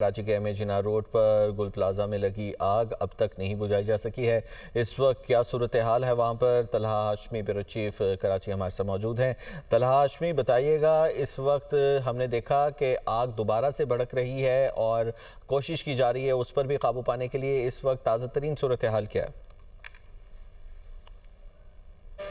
कराची के एमेजिना रोड पर गुल प्लाजा में लगी आग अब तक नहीं बुझाई जा सकी है। इस वक्त क्या सूरत हाल है वहाँ पर? तलहा हाशमी ब्यूरो चीफ कराची हमारे साथ मौजूद हैं। तलहा हाशमी, बताइएगा, इस वक्त हमने देखा कि आग दोबारा से भड़क रही है और कोशिश की जा रही है उस पर भी काबू पाने के लिए। इस वक्त ताज़ा तरीन सूरत हाल क्या है?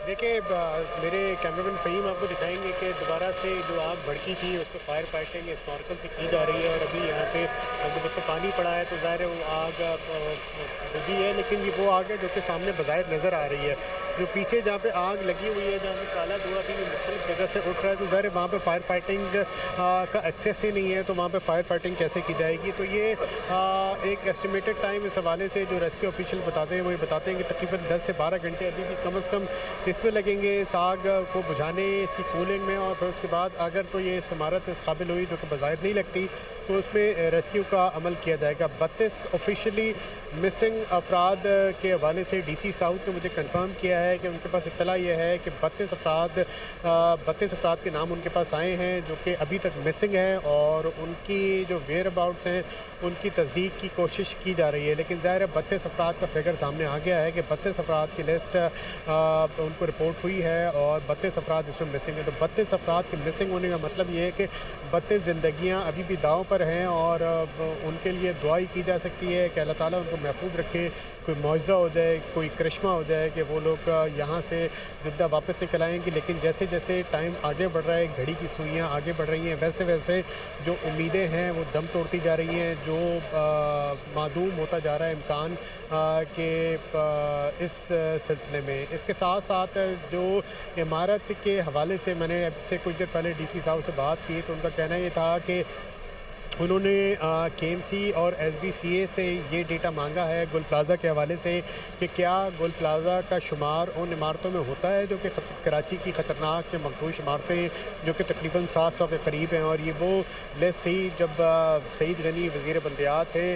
देखिए, मेरे कैमरामैन फ़हीम आपको दिखाएंगे कि दोबारा से जो आग भड़की थी उस पर फायर फाइटिंग स्नॉर्कल से की जा रही है। और अभी यहाँ पे जब इसको पानी पड़ा है तो ज़ाहिर है वो आग बुझी है, लेकिन ये वो आग है जो कि सामने बज़ाहिर नज़र आ रही है। जो पीछे जहाँ पे आग लगी हुई है, जहाँ पे काला धुआं भी मुख्तलिफ जगह से उठ रहा है, तो ज़ाहिर है वहाँ पे फायर फाइटिंग का एक्सेस ही नहीं है, तो वहाँ पे फायर फाइटिंग कैसे की जाएगी। तो ये एक एस्टिमेटेड टाइम इस हवाले से जो रेस्क्यू ऑफिशियल बताते हैं वो ये बताते हैं कि तकरीबन 10 से 12 घंटे अभी भी कम अज़ कम इसमें लगेंगे इस आग को बुझाने, इसकी कूलिंग में। और फिर उसके बाद अगर तो ये इस इमारत इस काबिल हुई जो कि बज़ाहिर नहीं लगती तो उसमें रेस्क्यू का अमल किया जाएगा। 32 ऑफिशियली मिसिंग अफराद के हवाले से डीसी साउथ ने मुझे कंफर्म किया है कि उनके पास इत्तला ये है कि 32 अफराद के नाम उनके पास आए हैं जो कि अभी तक मिसिंग हैं और उनकी जो वेयर अबाउट्स हैं उनकी तस्दीक की कोशिश की जा रही है। लेकिन ज़ाहिर है 32 अफराद का फिगर सामने आ गया है कि 32 अफराद की लिस्ट उनको रिपोर्ट हुई है और 32 अफराद इसमें मिसिंग है। तो 32 अफराद के मिसिंग होने का मतलब ये है कि 32 ज़िंदगियाँ अभी भी दांव पर हैं और उनके लिए दुआई की जा सकती है कि अल्लाह ताला उनको महफूज रखे, कोई मुआवजा हो जाए, कोई करिश्मा हो जाए कि वो लोग यहाँ से ज़िंदा वापस निकल आएंगे। लेकिन जैसे जैसे टाइम आगे बढ़ रहा है, घड़ी की सुइयाँ आगे बढ़ रही हैं, वैसे वैसे जो उम्मीदें हैं वो दम तोड़ती जा रही हैं, जो मादूम होता जा रहा है इम्कान कि इस सिलसिले में। इसके साथ साथ जो इमारत के हवाले से मैंने अब से कुछ देर पहले डीसी साहब से बात की तो उनका कहना ये था कि उन्होंने केएमसी और एसबीसीए से ये डेटा मांगा है गुल प्लाज़ा के हवाले से कि क्या गुल प्लाज़ा का शुमार उन इमारतों में होता है जो कि कराची की ख़तरनाक से मखदूश इमारतें जो कि तकरीबन 700 के करीब हैं। और ये वो लिस्ट थी जब सईद गनी वज़ीर बल्दियात थे,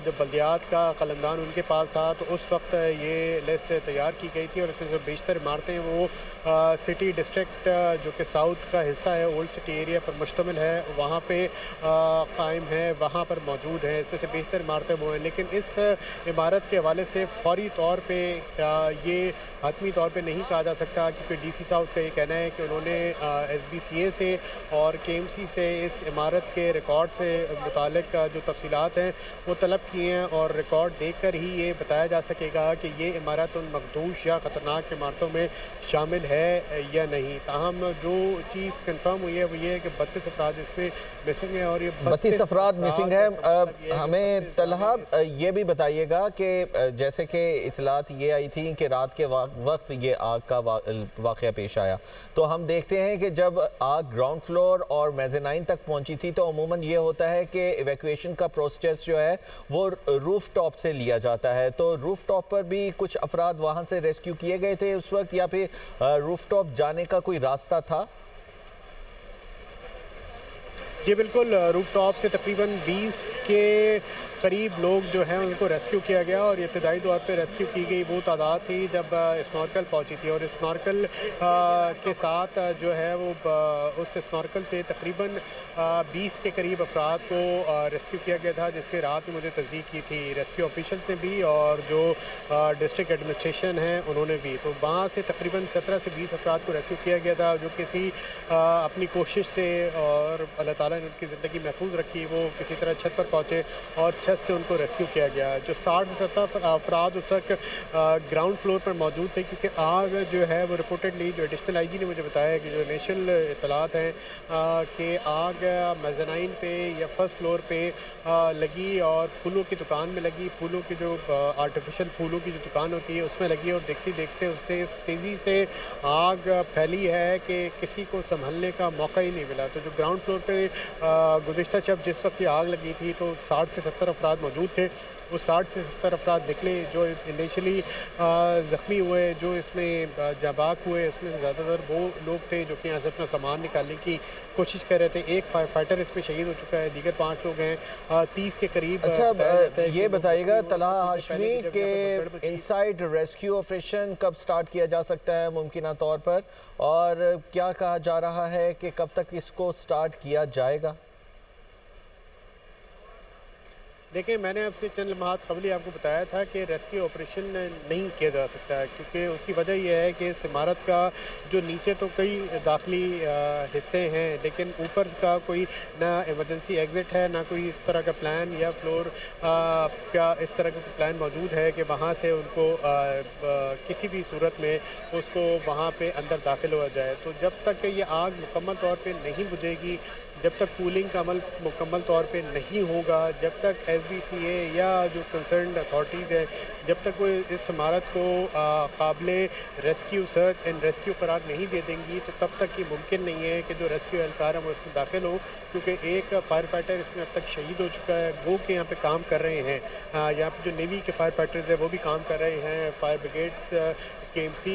जब बल्दियात का कलमदान उनके पास था तो उस वक्त ये लिस्ट तैयार की गई थी और इसमें जो बेशतर इमारतें वो सिटी डिस्ट्रिक्ट जो कि साउथ का हिस्सा है, ओल्ड सिटी एरिया पर मुश्तमिल है, वहाँ पे कायम है, वहाँ पर मौजूद है। इसमें से बेशतर इमारतें वो हैं। लेकिन इस इमारत के हवाले से फ़ौरी तौर पे ये हतमी तौर पे नहीं कहा जा सकता क्योंकि डीसी साउथ का ये कहना है कि उन्होंने एसबीसीए से और केएमसी से इस इमारत के रिकॉर्ड से मुतालिक जो तफसीलात हैं वो तलब किए हैं और रिकॉर्ड देख कर ही ये बताया जा सकेगा कि ये इमारत उन मखदूश या ख़तरनाक इमारतों में शामिल है या नहीं। ताहम जो चीज़ कंफर्म हुई है वो ये है कि 32 अफराद इसमें मिसिंग है और ये 32 अफराद मिसिंग है। हमें तलहा ये भी बताइएगा कि जैसे कि इतलात ये आई थी कि रात के वक्त ये आग का वाक़या पेश आया, तो हम देखते हैं कि जब आग ग्राउंड फ्लोर और मेज़नाइन तक पहुंची थी तो अमूमन ये होता है कि इवैक्यूएशन का प्रोसेस जो है वो रूफ टॉप से लिया जाता है। तो रूफ टॉप पर भी कुछ अफराद वहाँ से रेस्क्यू किए गए थे उस वक्त, या फिर रूफ टॉप जाने का कोई रास्ता था? जी बिल्कुल, रूफ टॉप से तकरीबन 20 के करीब लोग जो हैं उनको रेस्क्यू किया गया और इब्तदाई तौर पे रेस्क्यू की गई वो तादाद थी जब स्नॉर्कल पहुंची थी। और स्नॉर्कल के साथ जो है वो उस स्नॉर्कल से तकरीबन 20 के करीब अफराद को रेस्क्यू किया गया था, जिसके रात में मुझे तस्दीक की थी रेस्क्यू ऑफिशियल ने भी और जो डिस्ट्रिक्ट एडमिनिस्ट्रेशन है उन्होंने भी। तो वहाँ से तकरीबन 17 से 20 अफराद को रेस्क्यू किया गया था जो किसी अपनी कोशिश से, और अल्लाह ताला ने उनकी ज़िंदगी महफूज रखी, वो किसी तरह छत पर पहुँचे और छत से उनको रेस्क्यू किया गया। जो 60 से 70 अफराद उस वक्त ग्राउंड फ्लोर पर मौजूद थे क्योंकि आग जो है वो रिपोर्टेडली जो एडिशनल आईजी ने मुझे बताया कि जो इनिशियल इतलात हैं कि आग मेज़नाइन पे या फर्स्ट फ्लोर पे लगी और फूलों की दुकान में लगी, फूलों की जो आर्टिफिशियल फूलों की जो दुकान होती है उसमें लगी और देखते देखते उससे इस तेज़ी से आग फैली है कि किसी को संभलने का मौका ही नहीं मिला। तो जो ग्राउंड फ्लोर पे गुज़िश्ता जब जिस वक्त ये आग लगी थी तो 60 से 70 अफराद मौजूद थे। वो 60 से 70 अफराद निकले जो इनिशियली ज़ख्मी हुए, जो इसमें जाबाक हुए, इसमें ज़्यादातर वो लोग थे जो कि यहाँ से अपना सामान निकालने की कोशिश कर रहे थे। एक फायर फाइटर इसमें शहीद हो चुका है, दीगर 5 लोग हैं 30 के करीब। अच्छा, ये बताइएगा तलहा हाशमी के इनसाइड रेस्क्यू ऑपरेशन कब स्टार्ट किया जा सकता है मुमकिना तौर पर, और क्या कहा जा रहा है कि कब तक इसको स्टार्ट किया जाएगा? देखिए, मैंने आपसे चंद लम्हात कबल ही आपको बताया था कि रेस्क्यू ऑपरेशन नहीं किया जा सकता है, क्योंकि उसकी वजह यह है कि इस इमारत का जो नीचे तो कई दाखिली हिस्से हैं, लेकिन ऊपर का कोई ना इमरजेंसी एग्ज़िट है, ना कोई इस तरह का प्लान या फ्लोर का इस तरह का प्लान मौजूद है कि वहाँ से उनको किसी भी सूरत में उसको वहाँ पे अंदर दाखिल हुआ जाए। तो जब तक ये आग मुकम्मल तौर पे नहीं बुझेगी, जब तक कूलिंग का अमल मुकम्मल तौर पे नहीं होगा, जब तक SBCA या जो कंसर्न्ड अथॉरिटीज़ है, जब तक वो इस इमारत को काबिले रेस्क्यू सर्च एंड रेस्क्यू करार नहीं दे देंगी, तो तब तक ये मुमकिन नहीं है कि जो रेस्क्यू एहलकार हैं वो इसमें दाखिल हो, क्योंकि एक फायर फाइटर इसमें अब तक शहीद हो चुका है। वो के यहाँ पे काम कर रहे हैं, यहाँ पे जो नेवी के फायर फाइटर्स हैं वो भी काम कर रहे हैं, फायर ब्रिगेड्स KMC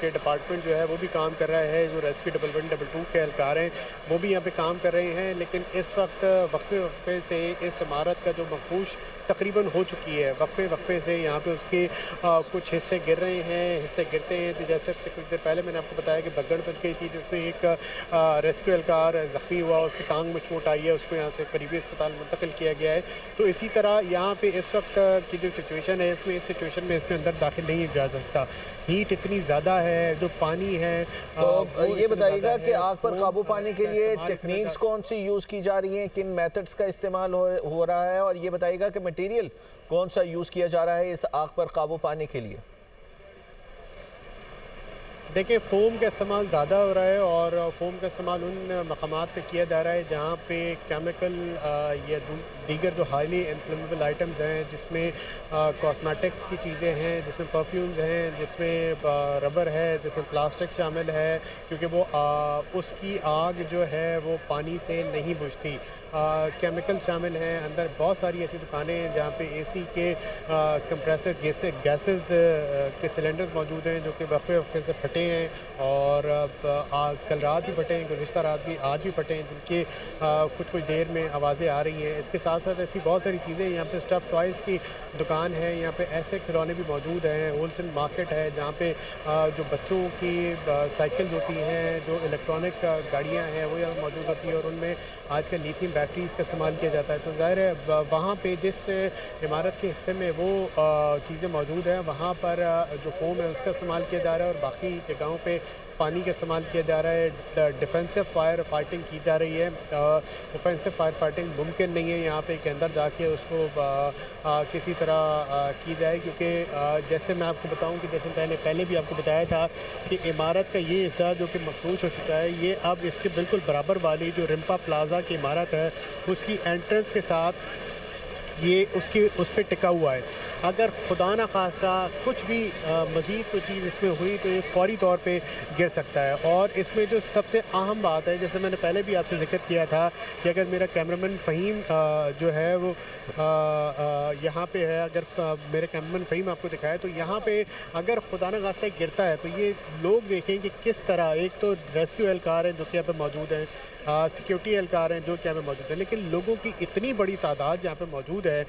के डिपार्टमेंट जो है वो भी काम कर रहा है, जो रेस्क्यू 112 के एहलकार हैं वो भी यहाँ पे काम कर रहे हैं। लेकिन इस वक्त वक्फे से इस इमारत का जो मखदूश तकरीबन हो चुकी है, वक्फे से यहाँ पे उसके कुछ हिस्से गिर रहे हैं, हिस्से गिरते हैं। तो जैसे कुछ देर पहले मैंने आपको बताया कि भगदड़ बच गई थी, जिसमें एक रेस्क्यू एहलकार ज़ख्मी हुआ, उसकी टांग में चोट आई है, उसको यहाँ से करीबी अस्पताल मुंतकिल किया गया है। तो इसी तरह यहाँ पे इस वक्त की जो सिचुएशन है, इस सिचुएशन में इसमें अंदर दाखिल नहीं जा सकता। हीट इतनी ज़्यादा है, जो पानी है तो ये बताइएगा कि आग पर काबू पाने के लिए इस्तेमाल टेक्निक्स कौन सी यूज़ की जा रही हैं, किन मेथड्स का इस्तेमाल हो रहा है, और ये बताइएगा कि मटेरियल कौन सा यूज़ किया जा रहा है इस आग पर काबू पाने के लिए। देखिए, फ़ोम का इस्तेमाल ज़्यादा हो रहा है, और फ़ोम का इस्तेमाल उन मकामात पे किया जा रहा है जहाँ पे केमिकल या दीगर जो हाईली इन्फ्लेमेबल आइटम्स हैं, जिसमें कॉस्मेटिक्स की चीज़ें हैं, जिसमें परफ्यूम्स हैं, जिसमें रबर है, जिसमें प्लास्टिक शामिल है, क्योंकि वो उसकी आग जो है वो पानी से नहीं बुझती। केमिकल शामिल हैं। अंदर बहुत सारी ऐसी दुकानें हैं जहाँ पे AC के कंप्रेसर गैसेस के सिलेंडर्स मौजूद हैं, जो कि वक्फे से फटे हैं, और कल रात भी फटे हैं, गुज़िश्ता रात भी, आज भी फटे हैं, जिनके कुछ देर में आवाज़ें आ रही हैं। इसके साथ साथ ऐसी बहुत सारी चीज़ें, यहाँ पे स्टफ़ टॉयज़ की दुकान है, यहाँ पे ऐसे खिलौने भी मौजूद हैं, होलसेल मार्केट है जहाँ पे जो बच्चों की साइकिल्स होती हैं, जो इलेक्ट्रॉनिक गाड़ियाँ हैं वो यहाँ मौजूद होती हैं, और उनमें आजकल लिथियम बैटरीज़ का इस्तेमाल किया जाता है। तो ज़ाहिर है वहाँ पे जिस इमारत के हिस्से में वो चीज़ें मौजूद हैं, वहाँ पर जो फ़ोम है उसका इस्तेमाल किया जा रहा है, और बाकी जगहों पे पानी का इस्तेमाल किया जा रहा है। डिफेंसिव फायर फाइटिंग की जा रही है। ऑफेंसिव फायर फाइटिंग मुमकिन नहीं है यहाँ पे कि अंदर जाके उसको किसी तरह की जाए, क्योंकि जैसे मैं आपको बताऊं कि जैसे पहले भी आपको बताया था कि इमारत का ये हिस्सा जो कि मखदूश हो चुका है, ये अब इसके बिल्कुल बराबर वाली जो रिम्पा प्लाजा की इमारत है उसकी एंट्रेंस के साथ ये उस पर टिका हुआ है। अगर खुदा न खास्ता कुछ भी मज़ीद कोई चीज़ इसमें हुई तो ये फ़ौरी तौर पे गिर सकता है। और इसमें जो सबसे अहम बात है, जैसे मैंने पहले भी आपसे ज़िक्र किया था कि अगर मेरा कैमरामैन फ़हीम जो है वो यहाँ पे है, अगर मेरे कैमरामैन फ़हीम आपको दिखाए तो यहाँ पे अगर खुदा न खास्ता गिरता है तो ये लोग देखें कि किस तरह, एक तो रेस्क्यू एहलकार हैं जो कि यहाँ पे मौजूद हैं, सिक्योरिटी एहलकार हैं जो कि यहाँ पे मौजूद हैं, लेकिन लोगों की इतनी बड़ी तादाद यहाँ पे मौजूद है